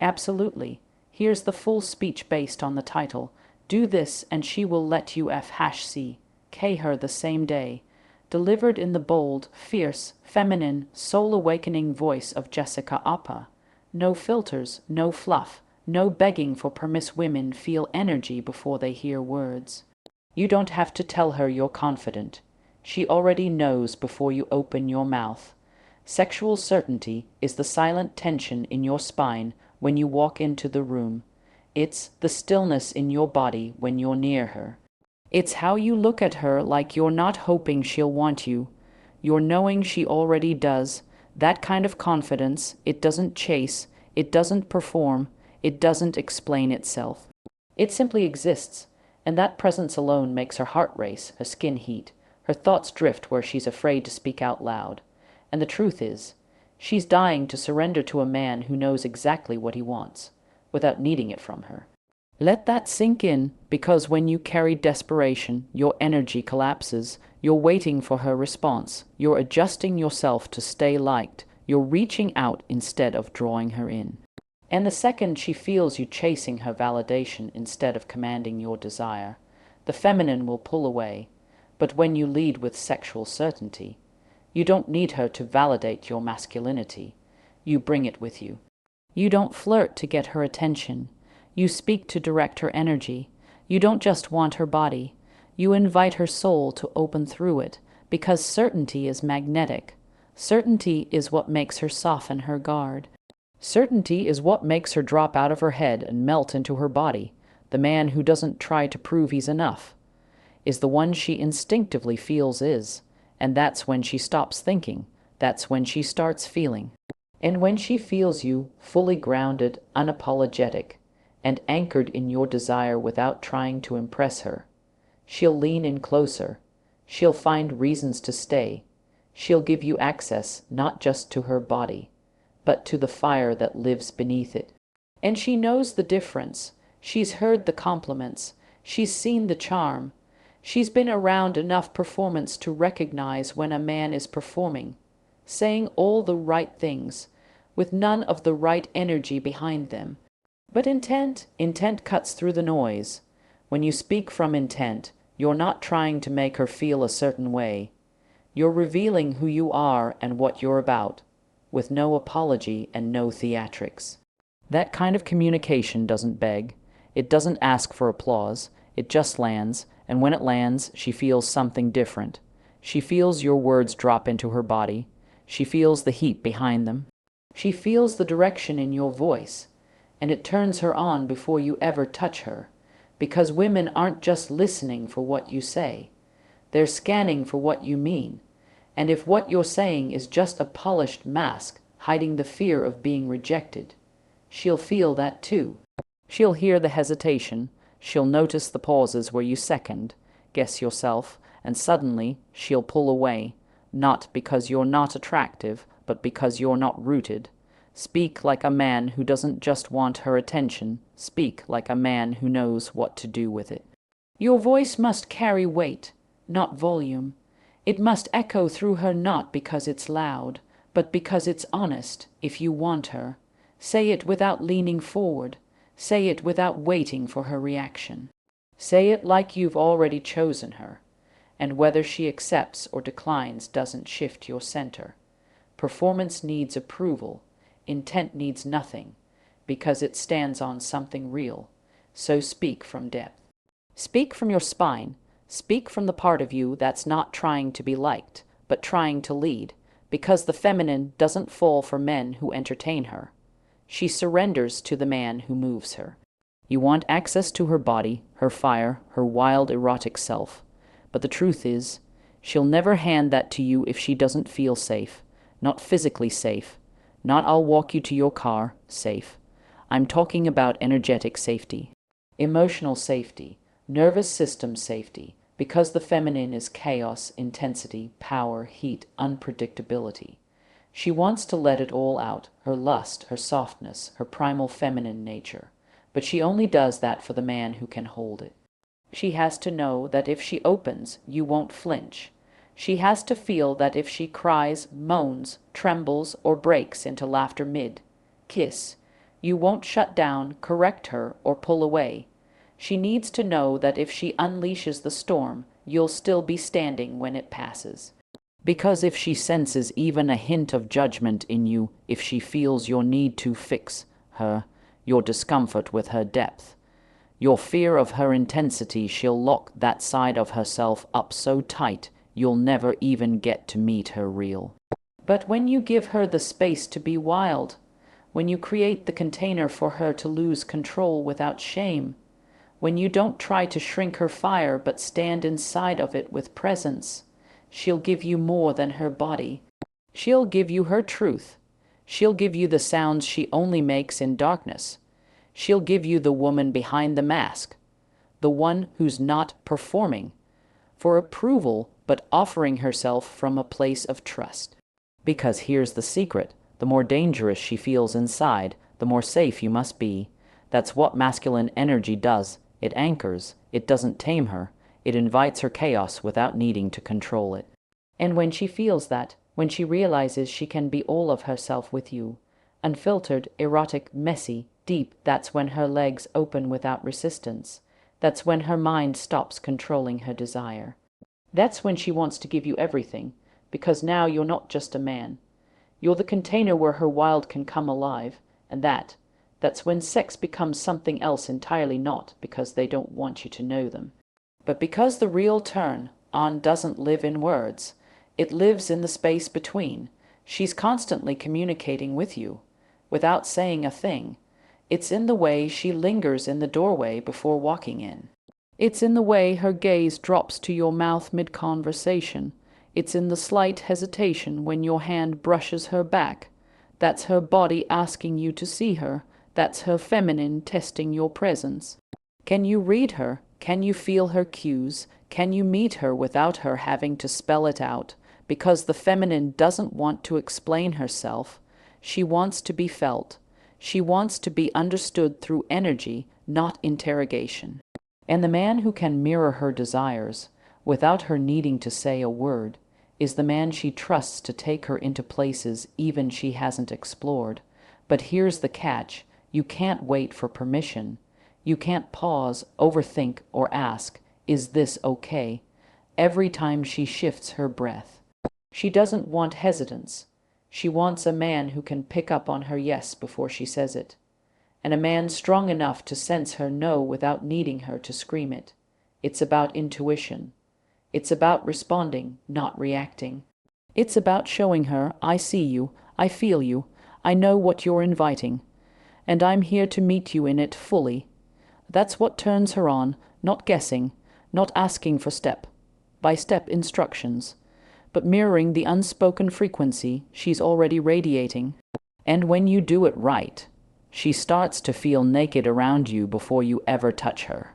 Absolutely. Here's the full speech based on the title. Do this and she will let you F-C. K her the same day. Delivered in the bold, fierce, feminine, soul-awakening voice of Jessica Oppre. No filters, no fluff, no begging for permiss. Women feel energy before they hear words. You don't have to tell her you're confident. She already knows before you open your mouth. Sexual certainty is the silent tension in your spine when you walk into the room. It's the stillness in your body when you're near her. It's how you look at her, like you're not hoping she'll want you. You're knowing she already does. That kind of confidence, it doesn't chase, it doesn't perform, it doesn't explain itself. It simply exists, and that presence alone makes her heart race, her skin heat, her thoughts drift where she's afraid to speak out loud. And the truth is, she's dying to surrender to a man who knows exactly what he wants, without needing it from her. Let that sink in, because when you carry desperation, your energy collapses. You're waiting for her response. You're adjusting yourself to stay liked. You're reaching out instead of drawing her in. And the second she feels you chasing her validation instead of commanding your desire, the feminine will pull away. But when you lead with sexual certainty, you don't need her to validate your masculinity. You bring it with you. You don't flirt to get her attention. You speak to direct her energy. You don't just want her body. You invite her soul to open through it, because certainty is magnetic. Certainty is what makes her soften her guard. Certainty is what makes her drop out of her head and melt into her body. The man who doesn't try to prove he's enough is the one she instinctively feels is. And that's when she stops thinking. That's when she starts feeling. And when she feels you fully grounded, unapologetic, and anchored in your desire without trying to impress her, she'll lean in closer. She'll find reasons to stay. She'll give you access not just to her body, but to the fire that lives beneath it. And she knows the difference. She's heard the compliments. She's seen the charm. She's been around enough performance to recognize when a man is performing, saying all the right things, with none of the right energy behind them. But intent cuts through the noise. When you speak from intent, you're not trying to make her feel a certain way. You're revealing who you are and what you're about, with no apology and no theatrics. That kind of communication doesn't beg. It doesn't ask for applause. It just lands, and when it lands, she feels something different. She feels your words drop into her body. She feels the heat behind them. She feels the direction in your voice, and it turns her on before you ever touch her, because women aren't just listening for what you say. They're scanning for what you mean. And if what you're saying is just a polished mask hiding the fear of being rejected, she'll feel that too. She'll hear the hesitation. She'll notice the pauses where you second, guess yourself, and suddenly she'll pull away, not because you're not attractive, but because you're not rooted. Speak like a man who doesn't just want her attention. Speak like a man who knows what to do with it. Your voice must carry weight, not volume. It must echo through her not because it's loud, but because it's honest. If you want her, say it without leaning forward. Say it without waiting for her reaction. Say it like you've already chosen her, and whether she accepts or declines doesn't shift your center. Performance needs approval. Intent needs nothing, because it stands on something real. So speak from depth. Speak from your spine. Speak from the part of you that's not trying to be liked, but trying to lead, because the feminine doesn't fall for men who entertain her. She surrenders to the man who moves her. You want access to her body, her fire, her wild erotic self. But the truth is, she'll never hand that to you if she doesn't feel safe. Not physically safe. Not I'll walk you to your car, safe. I'm talking about energetic safety. Emotional safety. Nervous system safety. Because the feminine is chaos, intensity, power, heat, unpredictability. She wants to let it all out, her lust, her softness, her primal feminine nature. But she only does that for the man who can hold it. She has to know that if she opens, you won't flinch. She has to feel that if she cries, moans, trembles, or breaks into laughter mid-kiss, You won't shut down, correct her, or pull away. She needs to know that if she unleashes the storm, you'll still be standing when it passes. Because if she senses even a hint of judgment in you, if she feels your need to fix her, your discomfort with her depth, your fear of her intensity, she'll lock that side of herself up so tight you'll never even get to meet her real. But when you give her the space to be wild, when you create the container for her to lose control without shame, when you don't try to shrink her fire but stand inside of it with presence, she'll give you more than her body. She'll give you her truth. She'll give you the sounds she only makes in darkness. She'll give you the woman behind the mask, the one who's not performing for approval but offering herself from a place of trust. Because here's the secret: the more dangerous she feels inside, the more safe you must be. That's what masculine energy does. It anchors. It doesn't tame her. It invites her chaos without needing to control it. And when she feels that, when she realizes she can be all of herself with you, unfiltered, erotic, messy, deep, that's when her legs open without resistance. That's when her mind stops controlling her desire. That's when she wants to give you everything, because now you're not just a man. You're the container where her wild can come alive, and that's when sex becomes something else entirely, not because they don't want you to know them, but because the real turn on doesn't live in words. It lives in the space between. She's constantly communicating with you, without saying a thing. It's in the way she lingers in the doorway before walking in. It's in the way her gaze drops to your mouth mid-conversation. It's in the slight hesitation when your hand brushes her back. That's her body asking you to see her. That's her feminine testing your presence. Can you read her? Can you feel her cues? Can you meet her without her having to spell it out? Because the feminine doesn't want to explain herself. She wants to be felt. She wants to be understood through energy, not interrogation. And the man who can mirror her desires, without her needing to say a word, is the man she trusts to take her into places even she hasn't explored. But here's the catch: you can't wait for permission. You can't pause, overthink, or ask, "Is this okay?" every time she shifts her breath. She doesn't want hesitance. She wants a man who can pick up on her yes before she says it, and a man strong enough to sense her no without needing her to scream it. It's about intuition. It's about responding, not reacting. It's about showing her, "I see you, I feel you, I know what you're inviting, and I'm here to meet you in it fully." That's what turns her on, not guessing, not asking for step-by-step instructions, but mirroring the unspoken frequency she's already radiating. And when you do it right, she starts to feel naked around you before you ever touch her.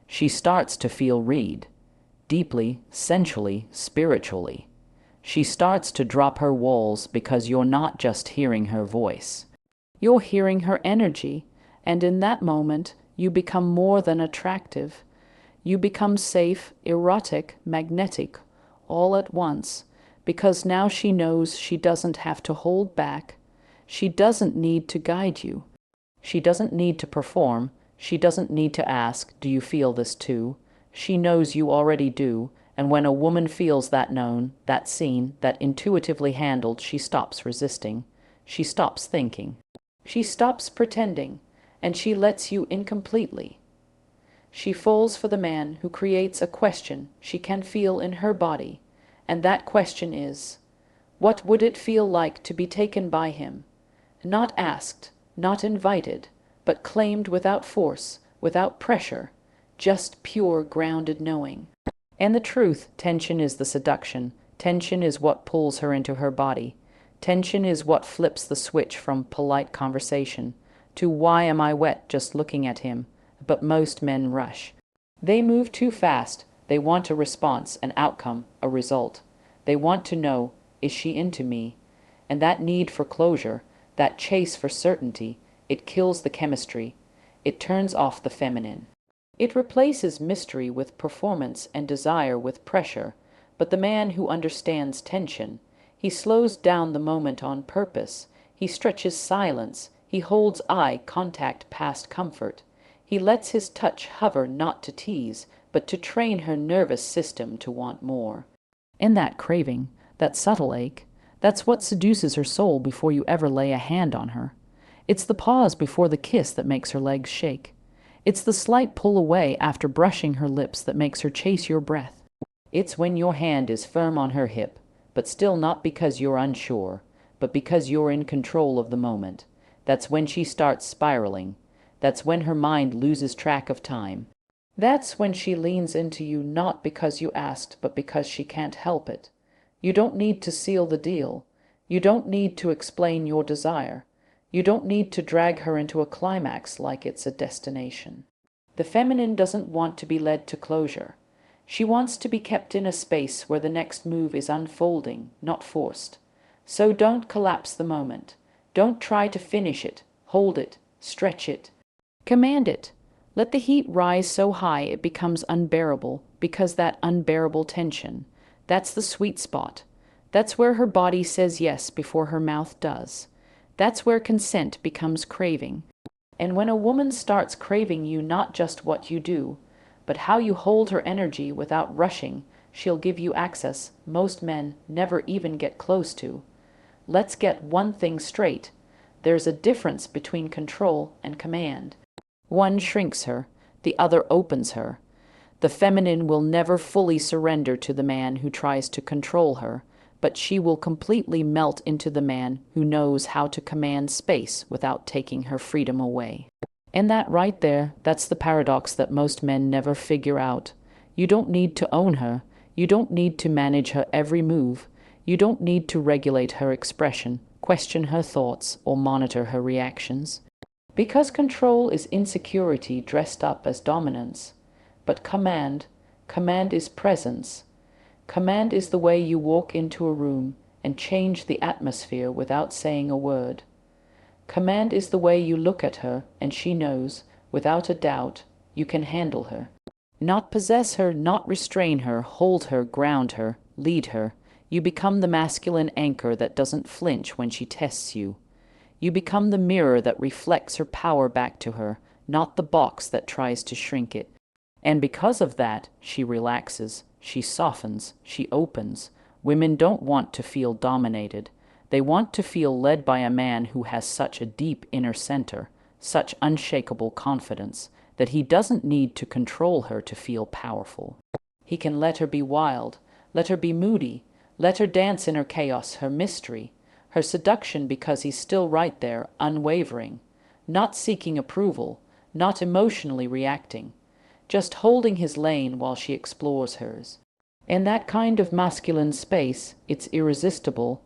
She starts to feel read, deeply, sensually, spiritually. She starts to drop her walls because you're not just hearing her voice. You're hearing her energy, and in that moment, you become more than attractive. You become safe, erotic, magnetic, all at once, because now she knows she doesn't have to hold back. She doesn't need to guide you. She doesn't need to perform. She doesn't need to ask, "Do you feel this too?" She knows you already do, and when a woman feels that known, that seen, that intuitively handled, she stops resisting. She stops thinking. She stops pretending, and she lets you in completely. She falls for the man who creates a question she can feel in her body, and that question is, what would it feel like to be taken by him? Not asked, not invited, but claimed without force, without pressure, just pure grounded knowing. And the truth, tension is the seduction. Tension is what pulls her into her body. Tension is what flips the switch from polite conversation to "Why am I wet just looking at him?" But most men rush. They move too fast. They want a response, an outcome, a result. They want to know, "Is she into me?" And that need for closure, that chase for certainty, it kills the chemistry. It turns off the feminine. It replaces mystery with performance and desire with pressure. But the man who understands tension, he slows down the moment on purpose. He stretches silence. He holds eye contact past comfort. He lets his touch hover not to tease, but to train her nervous system to want more. And that craving, that subtle ache, that's what seduces her soul before you ever lay a hand on her. It's the pause before the kiss that makes her legs shake. It's the slight pull away after brushing her lips that makes her chase your breath. It's when your hand is firm on her hip, but still not because you're unsure, but because you're in control of the moment. That's when she starts spiraling. That's when her mind loses track of time. That's when she leans into you not because you asked, but because she can't help it. You don't need to seal the deal. You don't need to explain your desire. You don't need to drag her into a climax like it's a destination. The feminine doesn't want to be led to closure. She wants to be kept in a space where the next move is unfolding, not forced. So don't collapse the moment. Don't try to finish it, hold it, stretch it. Command it. Let the heat rise so high it becomes unbearable, because that unbearable tension, that's the sweet spot. That's where her body says yes before her mouth does. That's where consent becomes craving. And when a woman starts craving you not just what you do, but how you hold her energy without rushing, she'll give you access most men never even get close to. Let's get one thing straight. There's a difference between control and command. One shrinks her, the other opens her. The feminine will never fully surrender to the man who tries to control her, but she will completely melt into the man who knows how to command space without taking her freedom away. And that right there, that's the paradox that most men never figure out. You don't need to own her. You don't need to manage her every move. You don't need to regulate her expression, question her thoughts, or monitor her reactions. Because control is insecurity dressed up as dominance. But command is presence. Command is the way you walk into a room and change the atmosphere without saying a word. Command is the way you look at her and she knows, without a doubt, you can handle her. Not possess her, not restrain her, hold her, ground her, lead her. You become the masculine anchor that doesn't flinch when she tests you. You become the mirror that reflects her power back to her, not the box that tries to shrink it. And because of that, she relaxes, she softens, she opens. Women don't want to feel dominated. They want to feel led by a man who has such a deep inner center, such unshakable confidence, that he doesn't need to control her to feel powerful. He can let her be wild, let her be moody, let her dance in her chaos, her mystery, her seduction, because he's still right there, unwavering, not seeking approval, not emotionally reacting, just holding his lane while she explores hers. In that kind of masculine space, it's irresistible.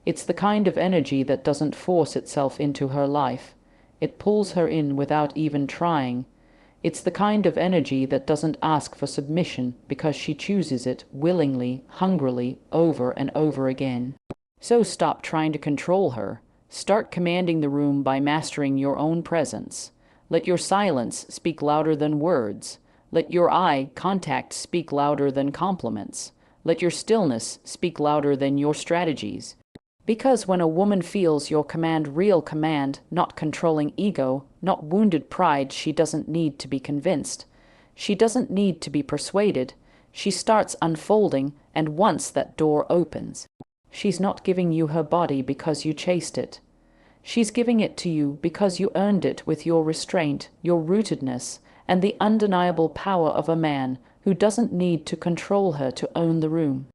It's the kind of energy that doesn't force itself into her life. It pulls her in without even trying. It's the kind of energy that doesn't ask for submission because she chooses it willingly, hungrily, over and over again. So stop trying to control her. Start commanding the room by mastering your own presence. Let your silence speak louder than words. Let your eye contact speak louder than compliments. Let your stillness speak louder than your strategies. Because when a woman feels your command, real command, not controlling ego, not wounded pride, she doesn't need to be convinced. She doesn't need to be persuaded. She starts unfolding, and once that door opens, she's not giving you her body because you chased it. She's giving it to you because you earned it with your restraint, your rootedness, and the undeniable power of a man who doesn't need to control her to own the room.